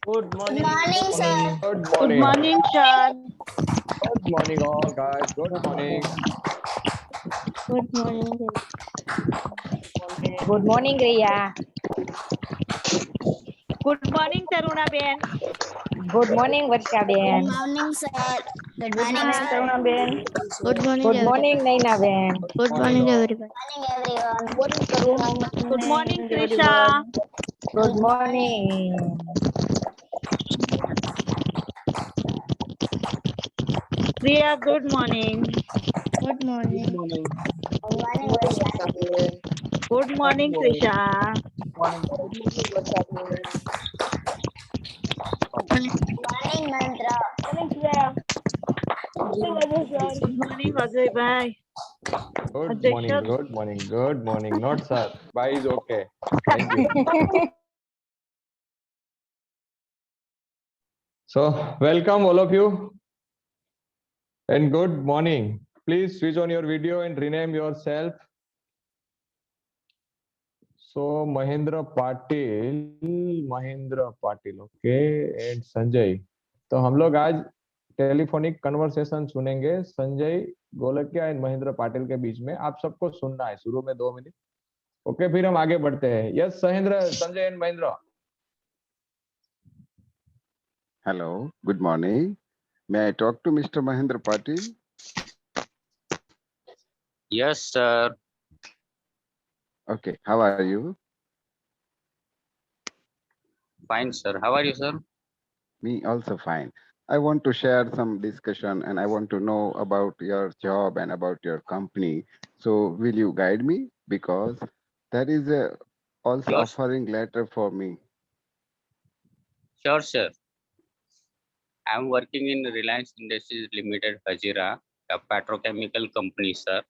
Good Good morning. morning, sir. Good Good morning. morning, sir. Good morning, all guys. Good morning. Good morning. Good morning, Riya. Good morning, Taruna Ben. Good morning, Varsha Good Ben. morning, sir. Good Good morning, morning, sir. Taruna Ben. Good morning, Good morning, everyone. Naina Ben. Good morning, everyone. Morning, everyone. Good morning, Trisha. Everyone. Good morning. Priya, good morning. Good morning. Morning. Good morning, Varsha. Good morning, Trisha. Morning, Mantra. Good morning, Ajay Bhai. Good Ajay morning. sir. Good morning. Good morning. Not sir. Bye is okay. Thank you. So, welcome all of you and good morning. Please switch on your video and rename yourself. So, Mahindra Patil, okay, and Sanjay. तो हम लोग आज telephonic conversation सुनेंगे Sanjay Golakiya and Mahendra Patil के बीच में। आप सबको सुनना है शुरू में 2 मिनट, ओके, फिर हम आगे बढ़ते हैं। Yes Sahendra, Sanjay and Mahendra. Hello, good morning. May I talk to Mr. Mahendra Patil? Yes, sir. Okay, how are you? Fine, sir. How are you, sir? Me also fine. I want to share some discussion and I want to know about your job and about your company. So will you guide me? Because that is also Sure, offering letter for me. sure, sir. I'm working in Reliance Industries Limited, Hazira, a petrochemical company, sir,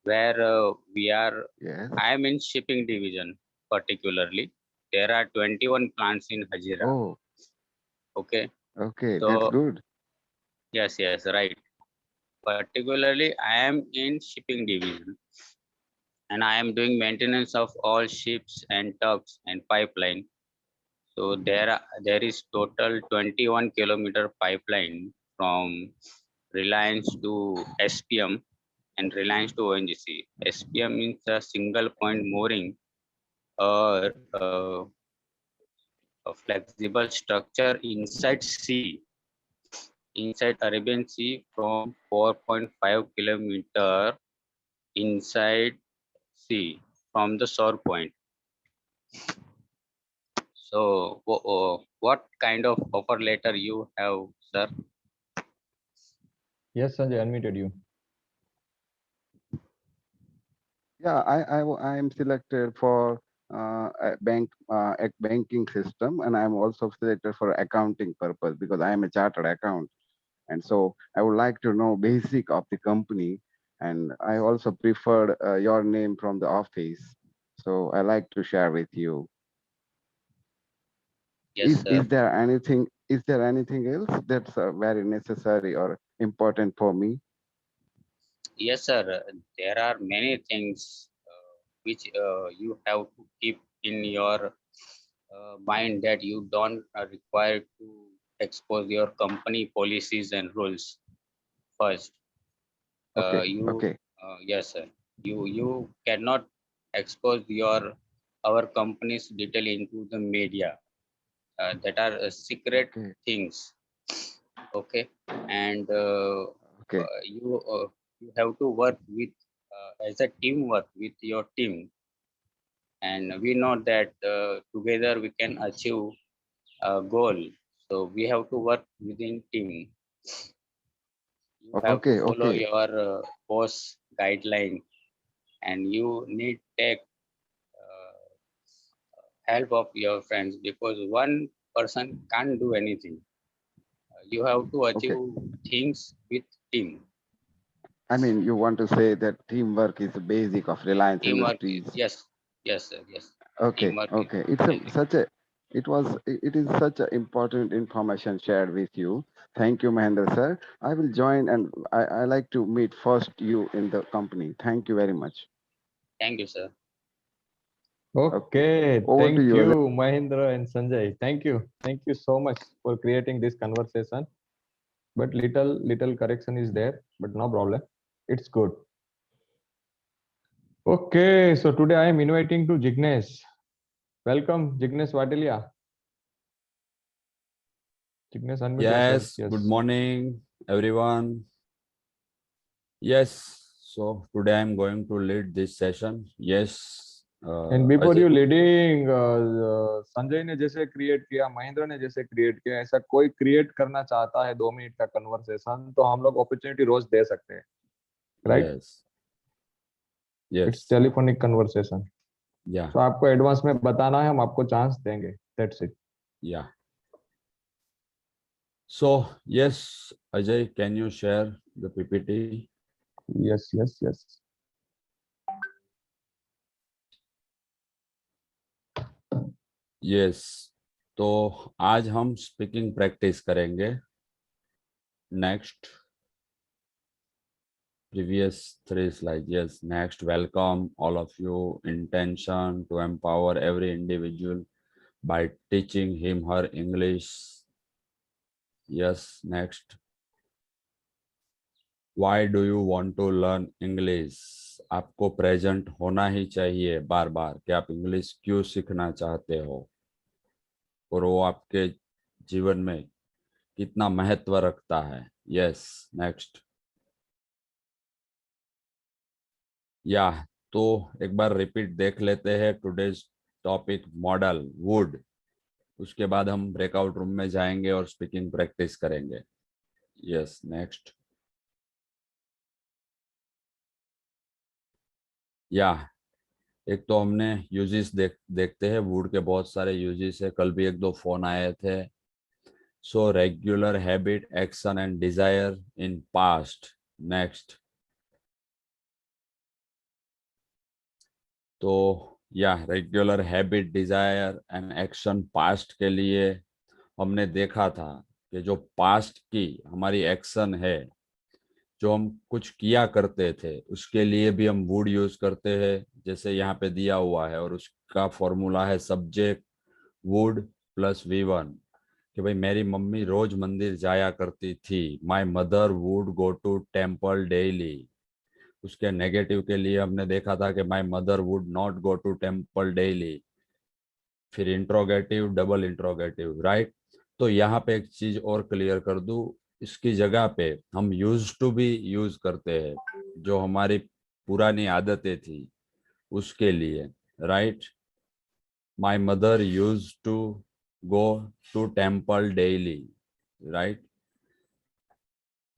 where Yes. I am in shipping division, particularly. There are 21 plants in Hazira. Oh, Okay. okay, that's So, good. yes, right. Particularly, I am in shipping division and I am doing maintenance of all ships and tugs and pipeline. So there is total 21 kilometer pipeline from Reliance to SPM and Reliance to ONGC. SPM means a single point mooring or a flexible structure inside Arabian Sea from 4.5 kilometer inside sea from the shore point. So what kind of offer letter you have, sir? Yes Sanjay, unmuted you. Yeah, I am selected for a banking system, and I'm also selected for accounting purpose because I am a chartered accountant. And so I would like to know basic of the company, and I also preferred your name from the office. So I like to share with you. Yes, sir. Is there anything else that's very necessary or important for me? Yes, sir. There are many things which you have to keep in your mind that you don't require to expose your company policies and rules first. Okay, You okay, yes, sir. You cannot expose our company's detail into the media. That are secret okay, things. Okay, and okay, you have to work with as a teamwork with your team, and we know that together we can achieve a goal. So we have to work within team. You have to okay, follow okay, your boss guideline, and you need take uh, help of your friends because one person can't do anything. You have to okay. achieve things with team. I mean, you want to say that teamwork is the basic of Reliance Teamwork, Industries. yes, sir, yes. Okay, Teamwork is okay. It's a, basic. such a, it is such a important information shared with you. Thank you, Mahendra sir. I will join and I like to meet first you in the company. Thank you very much. Thank you, sir. Okay, Over to thank you, you, Ajay. Mahindra and Sanjay. Thank you so much for creating this conversation. But little correction is there, but no problem. It's good. Okay, so today I am inviting to Jignesh. Welcome, Jignesh Vatilia. Jignesh, unmute yourself. Yes, good Yes. morning, everyone. Yes, so today I'm going to lead this session. Yes, and before Ajay. You leading Sanjay ने जैसे create किया, महेंद्र ने जैसे create किया, ऐसा कोई create करना चाहता है 2 मिनट का कन्वर्सेशन, तो हम लोग अपॉर्चुनिटी रोज दे सकते हैं, right? Yes, it's yes, telephonic conversation. yeah, तो आपको एडवांस में बताना है, हम आपको चांस देंगे. That's it. yeah. So, yes, Ajay, can you share the PPT? Yes yes yes. Yes, तो आज हम स्पीकिंग प्रैक्टिस करेंगे. Next previous 3 slides. Yes, next, welcome all of you. Intention to empower every individual by teaching him her English. Yes, next. Why do you want to learn English? आपको present होना ही चाहिए बार बार कि आप English क्यों सीखना चाहते हो और वो आपके जीवन में कितना महत्व रखता है. Yes, next. या तो एक बार रिपीट देख लेते हैं टुडेज टॉपिक मॉडल वुड. उसके बाद हम ब्रेकआउट रूम में जाएंगे और स्पीकिंग प्रैक्टिस करेंगे. Yes, next. या एक तो हमने यूजेस देखते हैं. वुड के बहुत सारे यूजेस है. कल भी 1-2 फोन आए थे. So regular habit, action and desire in past. Next. तो या regular habit, desire and action past के लिए हमने देखा था कि जो पास्ट की हमारी एक्शन है, जो हम कुछ किया करते थे, उसके लिए भी हम वुड यूज करते हैं, जैसे यहाँ पे दिया हुआ है. और उसका फॉर्मूला है सब्जेक्ट वुड प्लस V1. कि भाई मेरी मम्मी रोज मंदिर जाया करती थी. My mother would go to temple daily. उसके नेगेटिव के लिए हमने देखा था कि my mother would not go to temple daily. फिर इंट्रोगेटिव, डबल इंट्रोगेटिव, राइट. तो यहाँ पे एक चीज और क्लियर कर दूं. इसकी जगह पे हम यूज टू भी यूज करते हैं, जो हमारी पुरानी आदतें थी उसके लिए, right. My mother use to go to temple daily, right.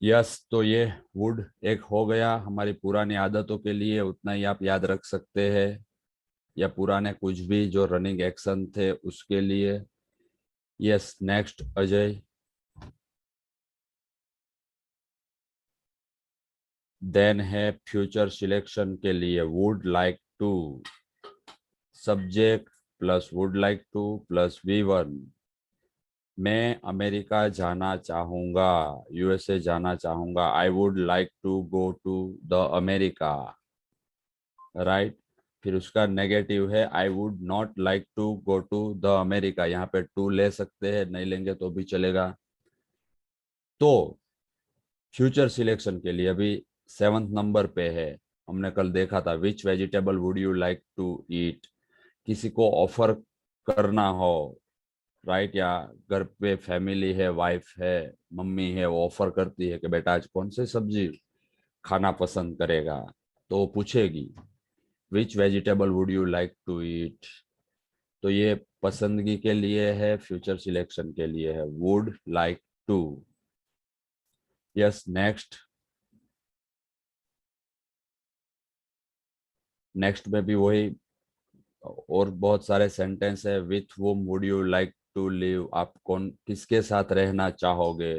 Yes, तो ये वुड एक हो गया हमारी पुरानी आदतों के लिए. उतना ही आप याद रख सकते हैं, या पुराने कुछ भी जो रनिंग एक्शन थे उसके लिए. Yes, next Ajay. देन है फ्यूचर सिलेक्शन के लिए would like to. Subject plus would like to plus V1. मैं अमेरिका जाना चाहूंगा, USA जाना चाहूंगा. I would like to go to the America, right. फिर उसका नेगेटिव है I would not like to go to the America. यहाँ पे टू ले सकते हैं, नहीं लेंगे तो भी चलेगा. तो फ्यूचर सिलेक्शन के लिए अभी 7th नंबर पे है. हमने कल देखा था which vegetable would you like to eat. किसी को ऑफर करना हो, राइट. या घर पे फैमिली है, वाइफ है, मम्मी है, वो ऑफर करती है कि बेटा आज कौन सी सब्जी खाना पसंद करेगा, तो वो पूछेगी which vegetable would you like to eat. तो ये पसंदगी के लिए है, फ्यूचर सिलेक्शन के लिए है would like to. Yes, next. Next में भी वही और बहुत सारे सेंटेंस है. With whom would you like to live. आप कौन किसके साथ रहना चाहोगे,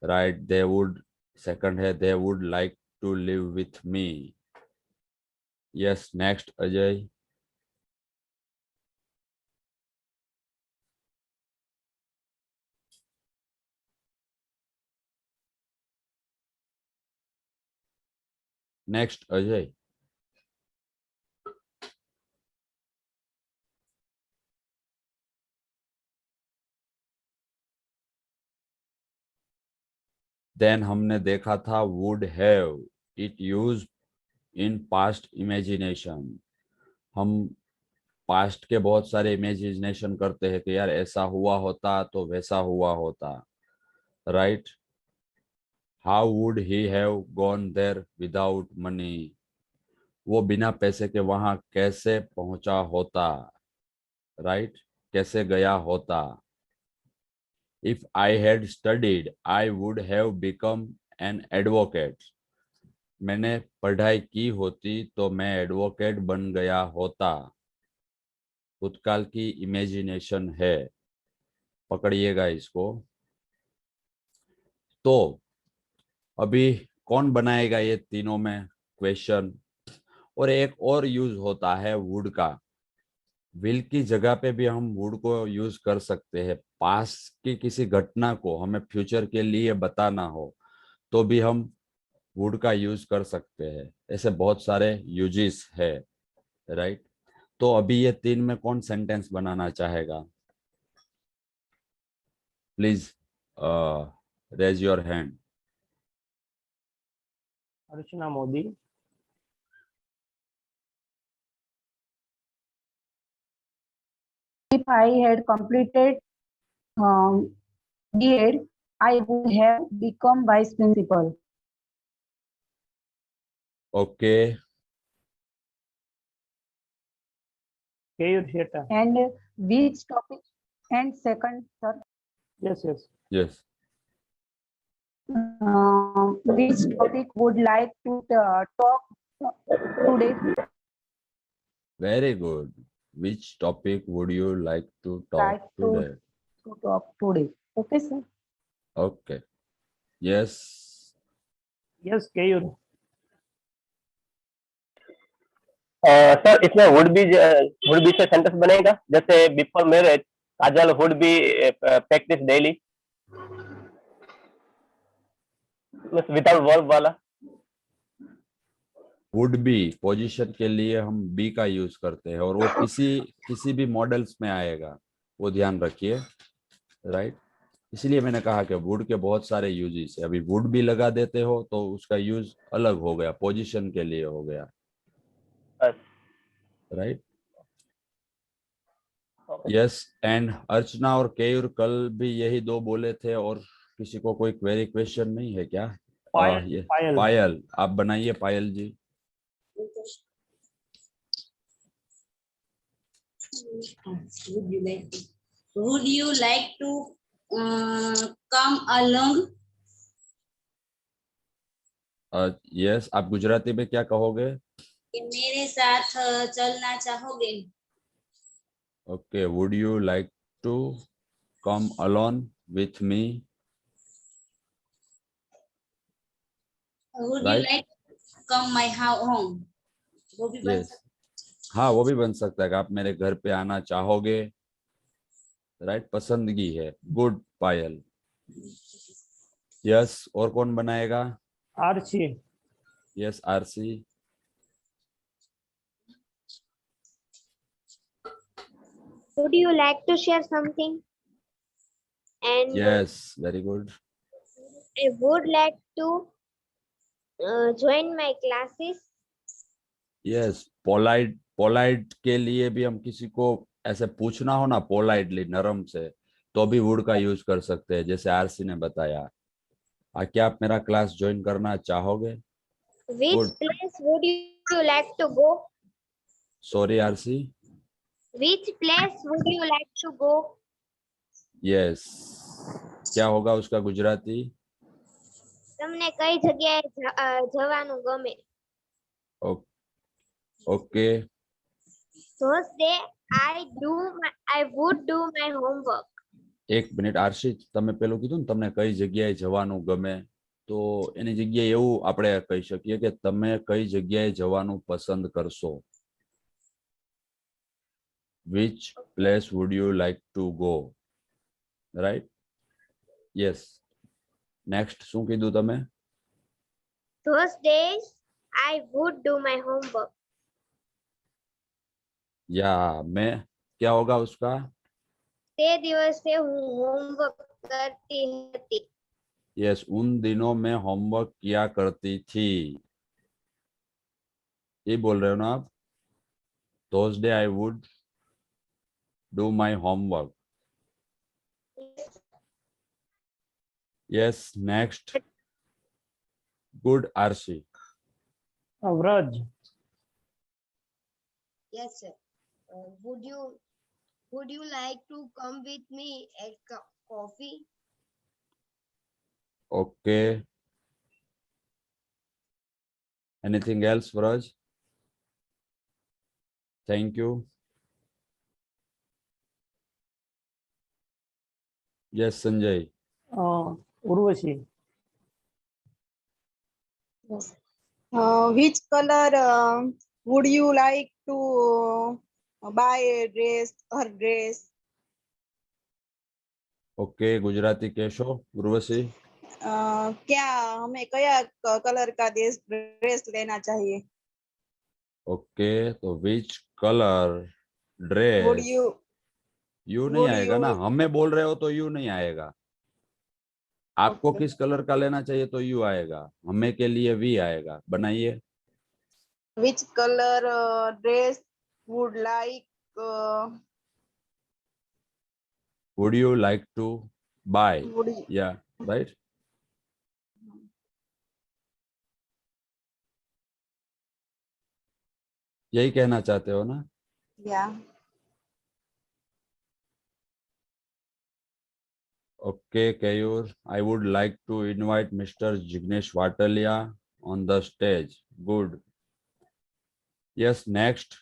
राइट. दे वुड, सेकंड है they would like to live with me. Yes, next Ajay. Next Ajay. Then हमने देखा था would have, it use in past imagination. हम पास्ट के बहुत सारे इमेजिनेशन करते हैं कि यार ऐसा हुआ होता तो वैसा हुआ होता, right. How would he have gone there without money, वो बिना पैसे के वहां कैसे पहुंचा होता, राइट, कैसे गया होता। If I had studied I would have become an advocate, मैंने पढ़ाई की होती तो मैं एडवोकेट बन गया होता। भूतकाल की इमेजिनेशन है, पकड़िएगा इसको। तो अभी कौन बनाएगा ये तीनों में क्वेश्चन। और एक और यूज होता है वुड का, विल की जगह पे भी हम वुड को यूज कर सकते हैं। पास की किसी घटना को हमें फ्यूचर के लिए बताना हो तो भी हम वुड का यूज कर सकते हैं। ऐसे बहुत सारे यूजेस है, राइट। तो अभी ये तीन में कौन सेंटेंस बनाना चाहेगा, please raise your hand. Archana Modi. If I had completed B.Ed, I would have become vice principal. Okay, Keyur Sheta. And which topic? And second, sir, Yes, yes. Yes, which topic would like to talk today? Very good. Which topic would you like to talk Like to- today. To talk today. Okay, sir. Okay, yes. Yes, Keyur. Sir इसमें would be से sentence बनेगा, जैसे before marriage Kajal would be practice daily, without verb वाला। Would be position के लिए हम B का use करते हैं और वो किसी भी मॉडल्स में आएगा, वो ध्यान रखिए, राइट। इसलिए मैंने कहा कि वुड के बहुत सारे यूजेस है। अभी वुड भी लगा देते हो तो उसका यूज अलग हो गया, पोजीशन के लिए हो गया, राइट। यस, एंड अर्चना और केयूर कल भी यही दो बोले थे। और किसी को कोई क्वेरी क्वेश्चन नहीं है क्या? पायल। पायल, आप बनाइए पायल जी। Would you like to come along? Yes, आप गुजराती में क्या कहोगे? कि मेरे साथ चलना चाहोगे? Okay, would you like to come alone with me? Would you Right. like to come my home? वो भी बन यस, हाँ वो भी बन सकता है कि आप मेरे घर पे आना चाहोगे, राइट। पसंदगी है, गुड पायल। यस, और कौन बनाएगा? RC. Yes, RC. Would you like to share something? And yes, very good. I would like to join my classes. Yes, polite के लिए भी हम किसी को ऐसे पूछना हो ना, पोलाइटली, नरम से, तो भी वुड का यूज कर सकते हैं, जैसे आरसी ने बताया। क्या आप मेरा क्लास ज्वाइन करना चाहोगे? Which Good. place would you like to go? Sorry RC. Which place would you like to go? Yes, क्या होगा उसका गुजराती? તમને કઈ જગ્યાએ જવાનું ગમે? Okay, Those day I would do my homework. એક મિનિટ આરસી, તમે પેલું કીધું ને તમને કઈ જગ્યાએ જવાનું ગમે, તો એની જગ્યાએ એવું આપણે કહી શકીએ કે તમે કઈ જગ્યાએ જવાનું પસંદ કરશો. Which place would you like to go? Right? Yes. Next, શું કીધું તમે? Those days I would do my homework. या मैं, क्या होगा उसका? તે દિવસે હું હોમવર્ક કરતી હતી. यस, उन दिनों में होमवर्क किया करती थी, ये बोल रहे हो ना आप? Those day I would do my homework. Yes, next. Good, Arshi. Vraj. Yes, sir. Would you like to come with me at coffee? Okay. Anything else, Vraj? Thank you. Yes, Sanjay. Urvashi. Which color would you like to buy a dress or dress? Okay, Gujarati Kesho, Urvashi. क्या हमें कया colour का dress लेना चाहिए? Okay, तो which color Would dress? you you नहीं would आएगा ना, you हमें बोल रहे हो तो यू नहीं आएगा। आपको Okay. किस कलर का लेना चाहिए तो यू आएगा, हमें के लिए वी आएगा। बनाइए। which color dress would like Would you like to buy? would you, Yeah, right. यही कहना चाहते हो ना? yeah. Okay, Kayur, I would like to invite Mr. Jignesh Vatalia on the stage. Good. Yes, next.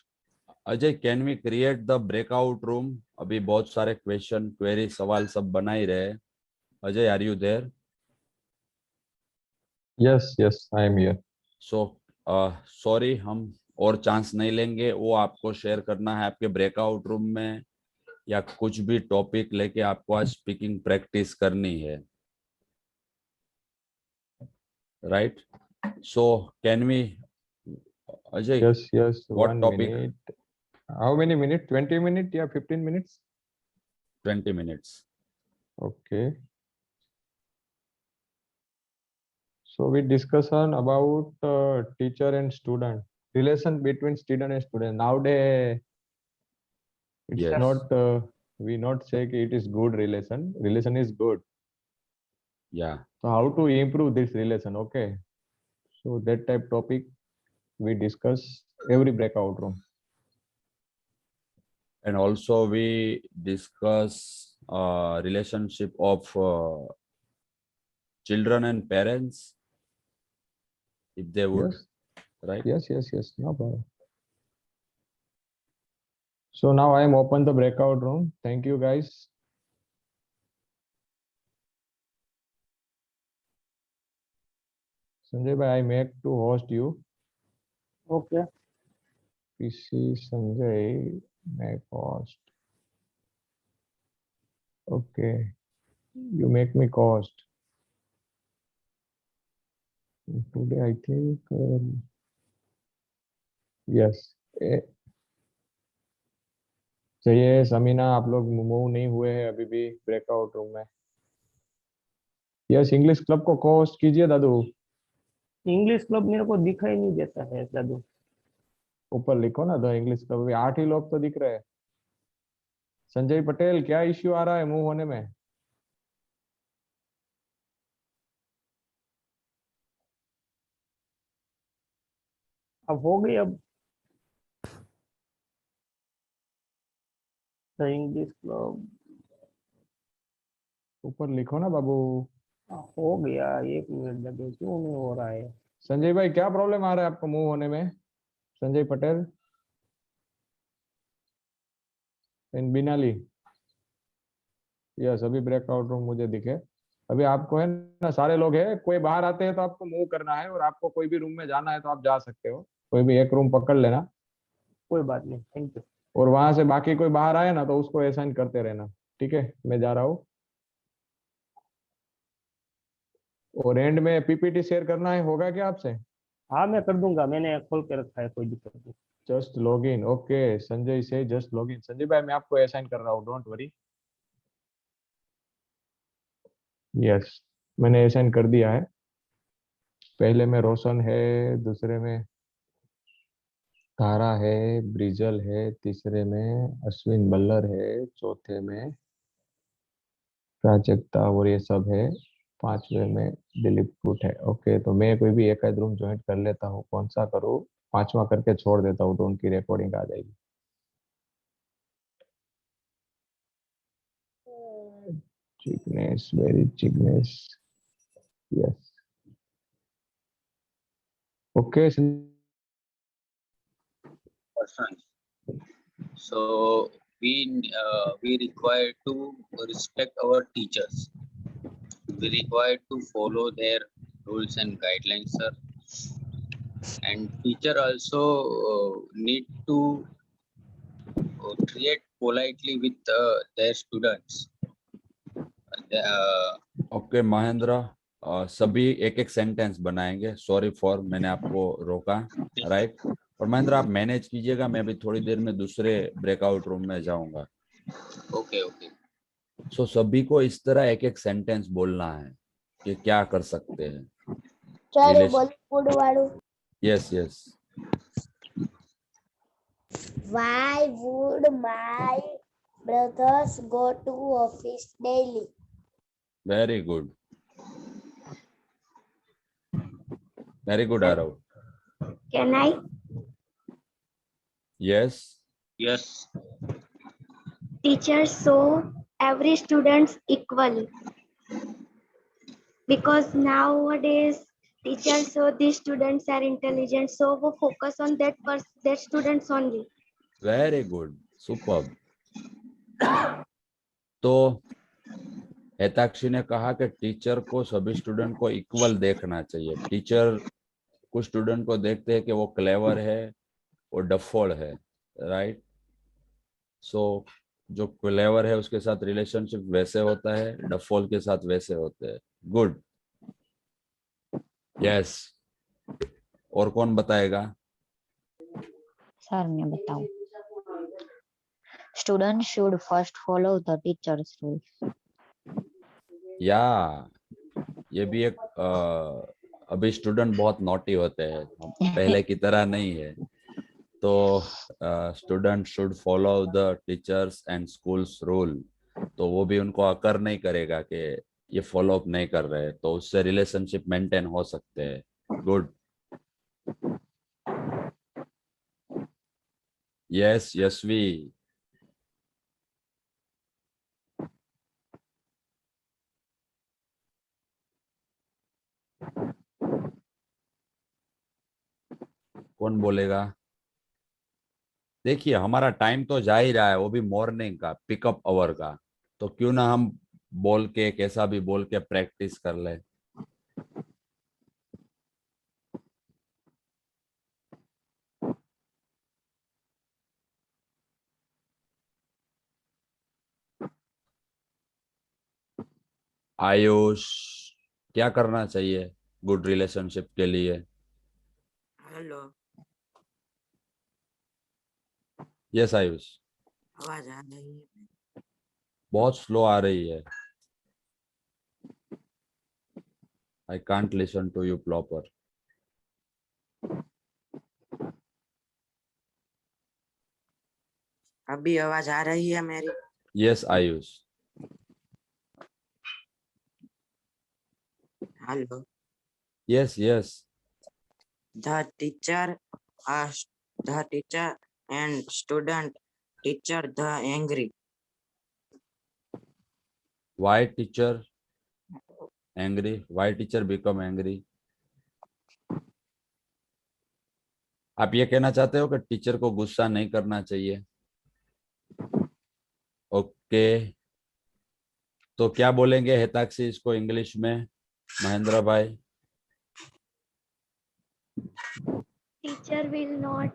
Ajay, can we create the breakout room? अभी बहुत सारे question, query, सवाल सब बना ही रहे। Ajay, are you there? Yes, yes, I am here. So, sorry, हम और chance नहीं लेंगे। वो आपको शेयर करना है आपके ब्रेकआउट रूम में, या कुछ भी टॉपिक लेके आपको आज स्पीकिंग प्रैक्टिस करनी है, right? So can we, Ajay, Yes, yes, what 1 topic? minute. How many minutes? 20 minutes? Yeah, 15 minutes? 20 minutes. Okay. So we discussion about teacher and student, relation between student and student. Nowadays, it's Yes. not, we not say कि it is good relation. Relation is good. Yeah. So how to improve this relation? Okay. So that type topic we discuss every breakout room. And also we discuss relationship of children and parents, if they would, Yes. right? Yes, yes, yes. No problem. So now I am open the breakout room. Thank you guys. Sanjay bhai, I make to host you. Okay. PC Sanjay, make host. Okay. You make me host. Today I think, yes. चाहिए समीना, आप लोग move नहीं हुए हैं अभी भी breakout room में। Yes, English club को होस्ट कीजिए दादू। इंग्लिश क्लब मेरे को दिखाई नहीं देता है दादू। ऊपर लिखो ना द इंग्लिश क्लब, अभी 8 ही लोग तो दिख रहे हैं। संजय पटेल, क्या इश्यू आ रहा है मूव होने में? अब हो गई। अब द इंग्लिश क्लब ऊपर लिखो ना बाबू। हो गया। 1 मिनट दादू, क्यों नहीं हो रहा है? संजय भाई, क्या प्रॉब्लम आ रहा है आपको मूव होने में? संजय पटेल इन बिनाली। यस, अभी ब्रेकआउट रूम मुझे दिखे। अभी आपको है ना, सारे लोग हैं, कोई बाहर आते हैं तो आपको मूव करना है, और आपको कोई भी रूम में जाना है तो आप जा सकते हो। कोई भी एक रूम पकड़ लेना। कोई बात नहीं, थैंक यू। और वहां से बाकी कोई बाहर आए ना तो उसको असाइन करते रहना। ठीक है, मैं जा रहा हूँ। और एंड में पीपीटी शेयर करना है, होगा क्या आपसे? हाँ, मैं कर दूंगा, मैंने खोल के रखा है, कोई दिक्कत नहीं। Just log in. Okay Sanjay से जस्ट लॉग इन। संजय भाई, मैं आपको असाइन कर रहा हूँ, डोंट वरी। यस, मैंने असाइन कर दिया है। पहले में रोशन है, दूसरे में तारा है, ब्रिजल है, तीसरे में अश्विन बल्लर है, चौथे में प्राजक्ता और ये सब है, पांचवे में दिलीप फूट है। ओके, तो मैं कोई भी एक आध रूम ज्वाइन कर लेता हूँ। कौन सा करूँ? पांचवा करके छोड़ देता हूँ तो उनकी रिकॉर्डिंग आ जाएगी। चिकनेस, वेरी चिकनेस, yes. Okay, persons. So we require to respect our teachers. We require to follow their rules and guidelines, sir. And teacher also need to treat politely with their students. Okay Mahendra, सभी एक एक sentence बनाएंगे। Sorry for मैंने आपको रोका, right. और महेंद्र आप manage कीजिएगा, मैं अभी थोड़ी देर में दूसरे ब्रेकआउट रूम में जाऊंगा। Okay okay. सो सभी को इस तरह एक एक सेंटेंस बोलना है कि क्या कर सकते हैं। चलो बॉलीवुड वालों। Yes yes. Why would my brothers go to office daily? Very good, very good Aarav. Can I? Yes Yes. Teachers show every student equal. Because nowadays teachers show these students are intelligent, so वो focus on that students only. Very good, super. तो हेताक्षी ने कहा कि teacher को सभी student को equal देखना चाहिए। टीचर कुछ स्टूडेंट को देखते हैं कि वो क्लेवर है, वो डफोड़ है, राइट। सो जो क्लेवर है उसके साथ रिलेशनशिप वैसे होता है, डफोल के साथ वैसे होते हैं। Good, yes. और कौन बताएगा? सर मैं बताऊं। Students should first follow the teacher's rules. या ये भी एक अभी स्टूडेंट बहुत नॉटी होते हैं, पहले की तरह नहीं है। तो student should follow the teachers and schools rule. तो वो भी उनको अकर नहीं करेगा कि ये फॉलो अप नहीं कर रहे, तो उससे रिलेशनशिप मेंटेन हो सकते हैं। Good, yes Yashvi. कौन बोलेगा? देखिए हमारा टाइम तो जा ही रहा है, वो भी मॉर्निंग का पिकअप आवर का, तो क्यों ना हम बोल के कैसा भी बोल के प्रैक्टिस कर ले। आयुष, क्या करना चाहिए गुड रिलेशनशिप के लिए? Hello, yes Ayush. आवाज आ रही है? बहुत स्लो आ रही है। I can't listen to you proper. अभी आवाज आ रही है मेरी? Yes Ayush. Hello. Yes yes. The teacher and student teacher the angry. Why teacher angry? Why teacher become angry? आप ये कहना चाहते हो कि टीचर को गुस्सा नहीं करना चाहिए? ओके, तो क्या बोलेंगे हेताक्षी इसको इंग्लिश में? महेंद्र भाई। Teacher will not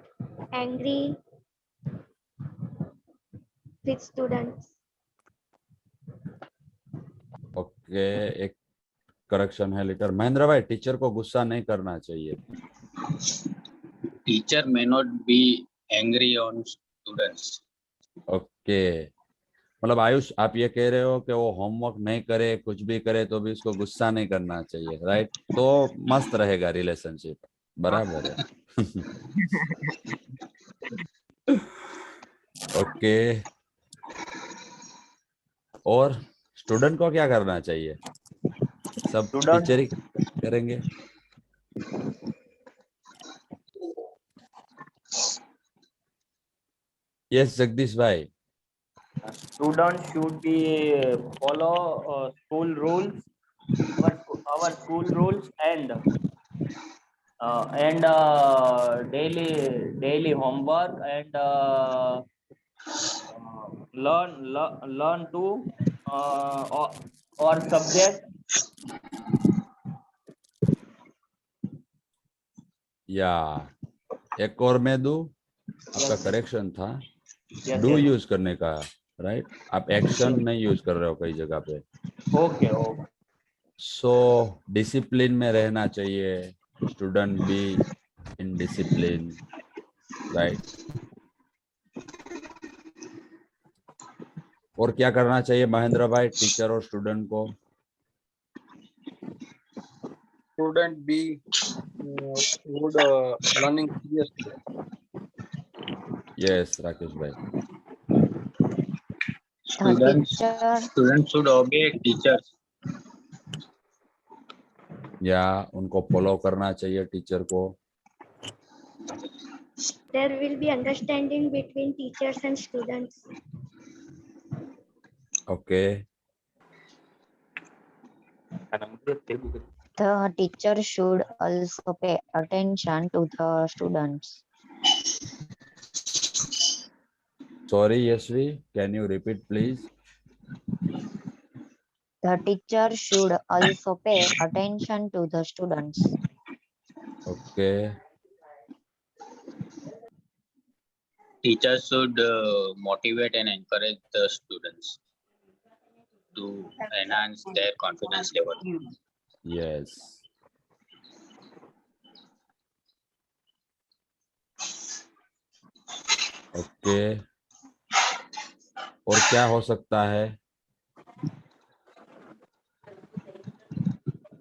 angry with students. Okay, एक करेक्शन है लेटर। महेंद्र भाई, टीचर को गुस्सा नहीं करना चाहिए। Teacher may not be angry on students. Okay, मतलब आयुष, आप ये कह रहे हो कि वो होमवर्क नहीं करे, कुछ भी करे तो भी उसको गुस्सा नहीं करना चाहिए, राइट? तो मस्त रहेगा रिलेशनशिप, बराबर है। ओके, और स्टूडेंट को क्या करना चाहिए? सब स्टूडेंट टीचर ही करेंगे। यस जगदीश भाई। student should be follow school rules, our school rules, and daily homework, and learn to or subject. या एक और मैं दूं, आपका Yes, करेक्शन था, yes, डू yes. यूज करने का, राइट? आप एक्शन नहीं यूज कर रहे हो कई जगह पे। Okay, okay. सो डिसिप्लिन में रहना चाहिए, student be in discipline, right? और क्या करना चाहिए महेंद्र भाई टीचर और स्टूडेंट को? Student be would learning seriously. Yes Rakesh भाई। Students should obey teachers. या उनको फॉलो करना चाहिए टीचर को। There will be understanding between teachers and students. Okay, The teacher should also pay attention to the students. Sorry Yashvi, can you repeat please? The teacher should also pay attention to the students. Okay, Teachers should motivate and encourage the students to enhance their confidence level. Yes. Okay, और क्या हो सकता है?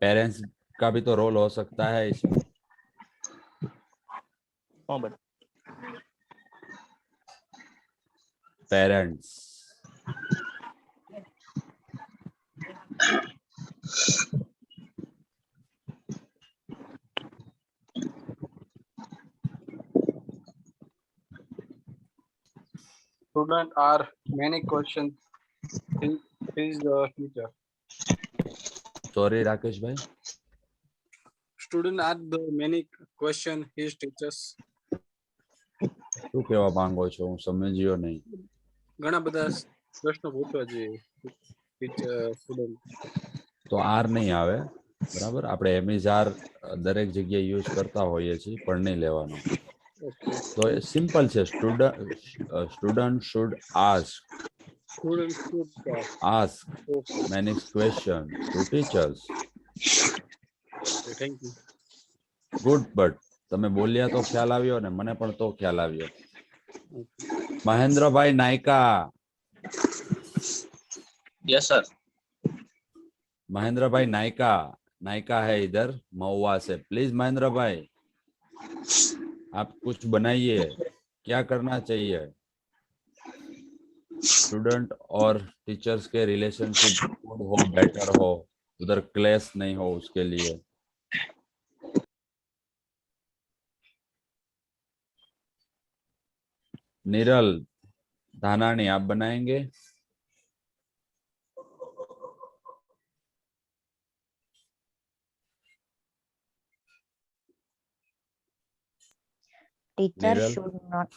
Parents का भी तो role हो सकता है इसमें। Parents, Student are many questions. He is the teacher. Sorry Rakesh भाई। Student are the many question his teachers. શું કહેવા માંગો છો? હું સમજ્યો નહીં. ઘણા બધા પ્રશ્નો પૂછવા જોઈએ ટીચર સ્ટુડન્ટ. તો આર નહીં આવે, બરાબર? આપણે એમિઝાર દરેક જગ્યાએ યુઝ કરતા હોઈએ છીએ, પણ નહીં લેવાનો. તો એ સિમ્પલ છે. Student should ask Student should many questions to teachers. Thank you. Good, but તમે બોલ્યા તો ખ્યાલ આવ્યો ને, મને પણ તો ખ્યાલ આવ્યો. મહેન્દ્રભાઈ નાયકા. Yes, sir. महेंद्र भाई नायका, नायका है इधर महुआ से। प्लीज महेंद्र भाई आप कुछ बनाइए, क्या करना चाहिए? स्टूडेंट और टीचर्स के रिलेशनशिप गुड हो, बेटर हो, उधर क्लेश नहीं हो, उसके लिए। निरल धानानी आप बनाएंगे? Teacher Niral? should not.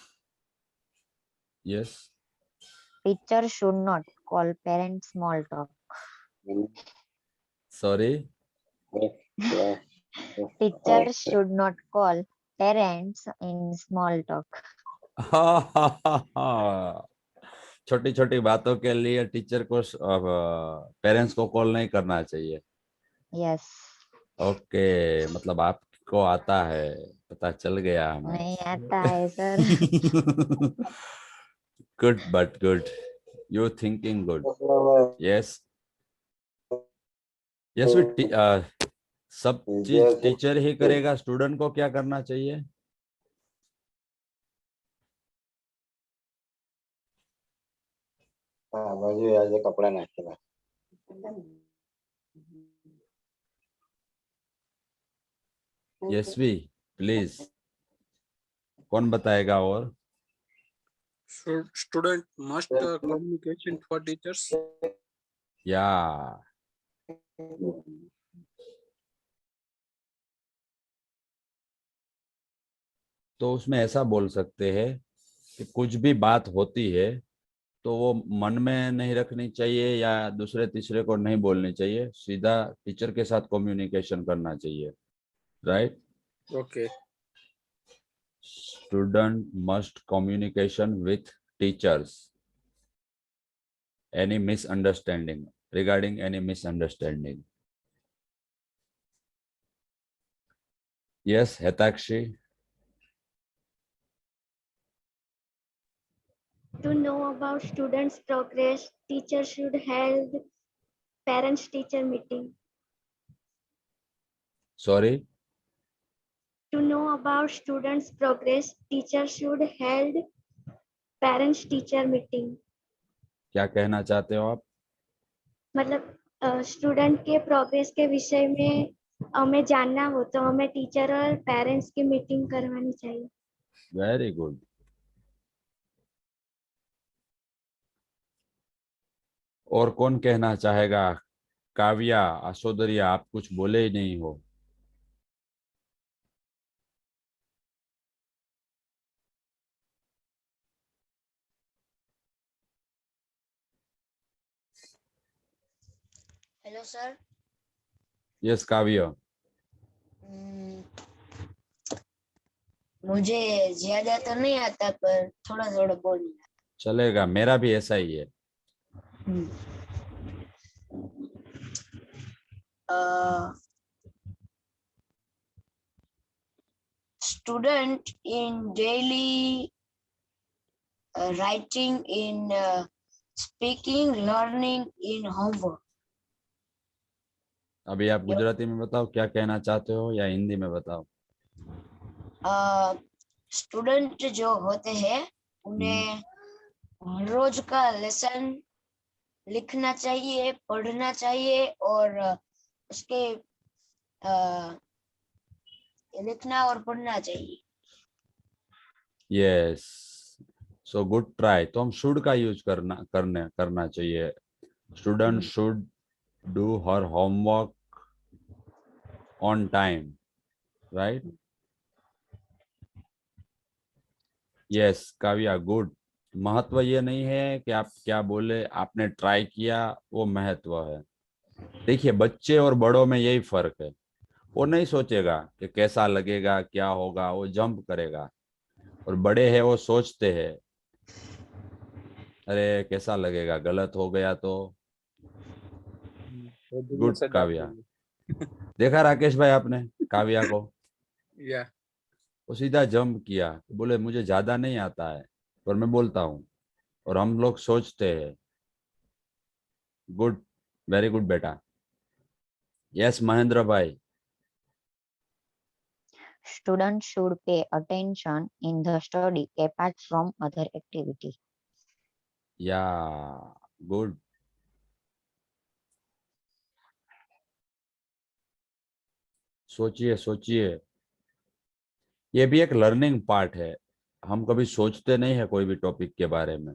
Yes. Teacher should not call parents small talk. Sorry. Teacher should not call parents in small talk. छोटी छोटी बातों के लिए टीचर को, पेरेंट्स को कॉल नहीं करना चाहिए। Yes. ओके, मतलब आपको आता है, पता चल गया हमें। नहीं आता है sir. Good, but good, you thinking good. Yes yes, सब चीज टीचर ही करेगा, स्टूडेंट को क्या करना चाहिए? कपड़ा नाचेगा। यशवी प्लीज, कौन बताएगा? और Student must communication for teachers. या तो उसमें ऐसा बोल सकते हैं कि कुछ भी बात होती है तो वो मन में नहीं रखनी चाहिए या दूसरे तीसरे को नहीं बोलनी चाहिए, सीधा टीचर के साथ कम्युनिकेशन करना चाहिए, right? Okay. Student must communication with teachers. Any misunderstanding, regarding any misunderstanding. Yes, Hetakshi. To know about students' progress, teacher should hold parents-teacher meeting. Sorry. To know about students' progress, teacher should hold parents-teacher meeting. क्या कहना चाहते हो आप? मतलब student के progress के विषय में हमें जानना हो तो हमें टीचर और पेरेंट्स की मीटिंग करवानी चाहिए। Very good. और कौन कहना चाहेगा? काव्या, आशोदरिया, आप कुछ बोले ही नहीं हो। Hello sir. यस काव्या। मुझे ज्यादा तो नहीं आता पर थोड़ा थोड़ा बोलना चलेगा, मेरा भी ऐसा ही है। Student in daily writing in speaking learning in homework. अभी आप गुजराती में बताओ क्या कहना चाहते हो या हिंदी में बताओ। स्टूडेंट जो होते हैं उन्हें हर रोज का लेसन लिखना चाहिए, पढ़ना चाहिए और उसके लिखना और पढ़ना चाहिए। Yes, so good try. तो हम शुड का यूज करना चाहिए। Student should do her homework on time, right? Yes Kavya, good. महत्व ये नहीं है कि आप क्या बोले, आपने ट्राई किया, वो महत्व है। देखिए बच्चे और बड़ों में यही फर्क है। वो नहीं सोचेगा कि कैसा लगेगा, क्या होगा, वो जंप करेगा। और बड़े हैं वो सोचते हैं, अरे कैसा लगेगा, गलत हो गया तो। गुड काव्या। देखा राकेश भाई आपने काव्या को? या वो सीधा जंप किया, बोले मुझे ज्यादा नहीं आता है पर मैं बोलता हूँ। और हम लोग सोचते हैं। गुड, वेरी गुड बेटा। यस महेंद्र भाई। Students should pay attention in the study apart from other activity. या गुड। सोचिए सोचिए, ये भी एक लर्निंग पार्ट है। हम कभी सोचते नहीं है कोई भी टॉपिक के बारे में।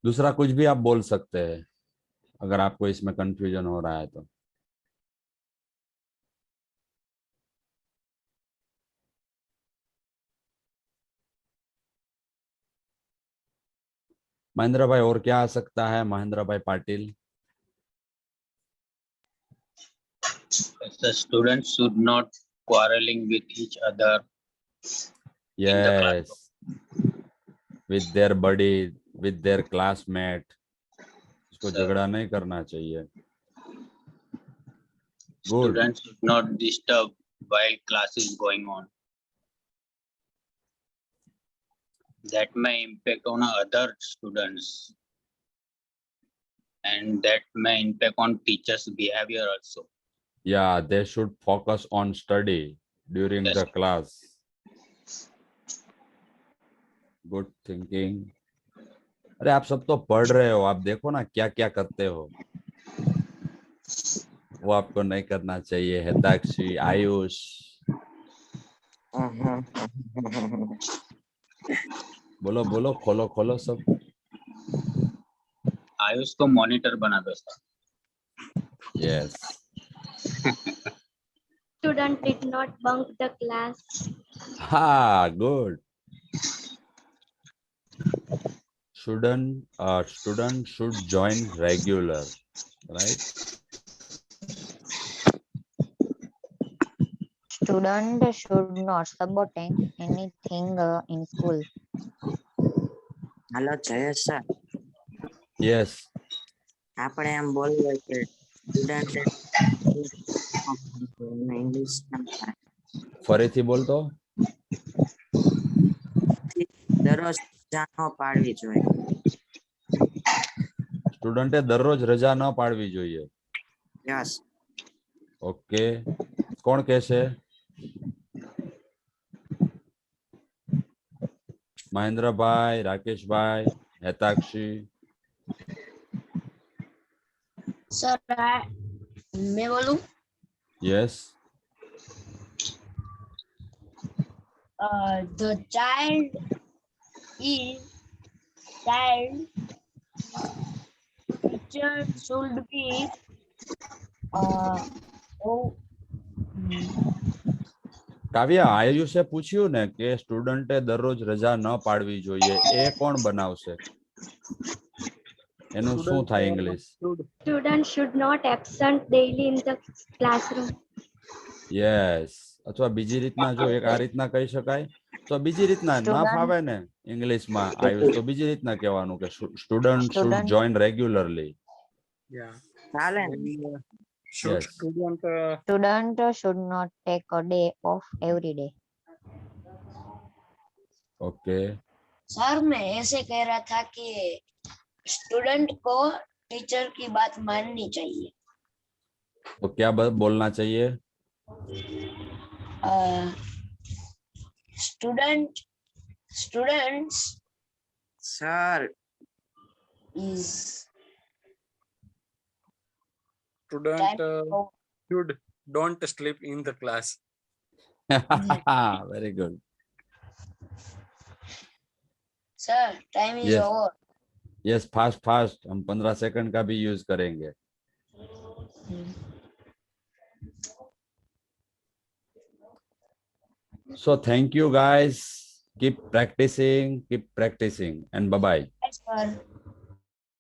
दूसरा कुछ भी आप बोल सकते हैं अगर आपको इसमें कंफ्यूजन हो रहा है तो। महेंद्र भाई और क्या आ सकता है? महेंद्र भाई Patil. The students should not quarreling with each other. Yes, with their buddy, with their classmate. इसको झगड़ा नहीं करना चाहिए. Good. Students should not disturb while class is going on. That may impact on other students, and that may impact on teachers' behavior also. Yeah, they should focus on study during Yes. the class. Good thinking. अरे आप सब तो पढ़ रहे हो, आप देखो ना क्या क्या करते हो. वो आपको नहीं करना चाहिए. हिताक्षी, आयुष. बोलो बोलो, खोलो खोलो सब. आयुष को मॉनिटर बना दो sir. Yes. Student did not bunk the class. Ha, good. Student should join regular, right? Student should not sabotage anything in school. Hello Jayesh sir, Yes. આપણે એમ બોલીએ કે સ્ટુડન્ટ ઇંગ્લિશ ફરીથી બોલતો. દરરોજ રજા ન પાડવી જોઈએ. સ્ટુડન્ટે દરરોજ રજા ન પાડવી જોઈએ. યસ. ઓકે, કોણ કહેશે? મહેન્દ્રભાઈ, રાકેશભાઈ, હેતાક્ષી. સર मैं बोलूं? Yes. The child teacher should be કાવ્યા, આયુષે પૂછ્યું ને કે સ્ટુડન્ટે દરરોજ રજા ન પાડવી જોઈએ, એ કોણ બનાવશે? એનું શું થાય English? Student should not absent daily in the classroom. Yes. અથવા બીજી રીતના જો એક આ રીતના કહી શકાય તો બીજી રીતના ના ફાવે ને ઇંગ્લિશમાં આયુષ તો બીજી રીતના કહેવાનું કે સ્ટુડન્ટ શુડ જોઈન રેગ્યુલરલી. ચાલે. Yes. Student should not take a day off every day. Okay. Sir मैं ऐसे कह रहा था कि स्टूडेंट को टीचर की बात माननी चाहिए. तो क्या बोलना चाहिए? Students sir is Student should don't sleep in the class. Very good. sir time is Yes. over. Yes, fast fast. हम 15 सेकंड का भी यूज करेंगे. So thank you guys. Keep practicing and bye bye. Yes, sir.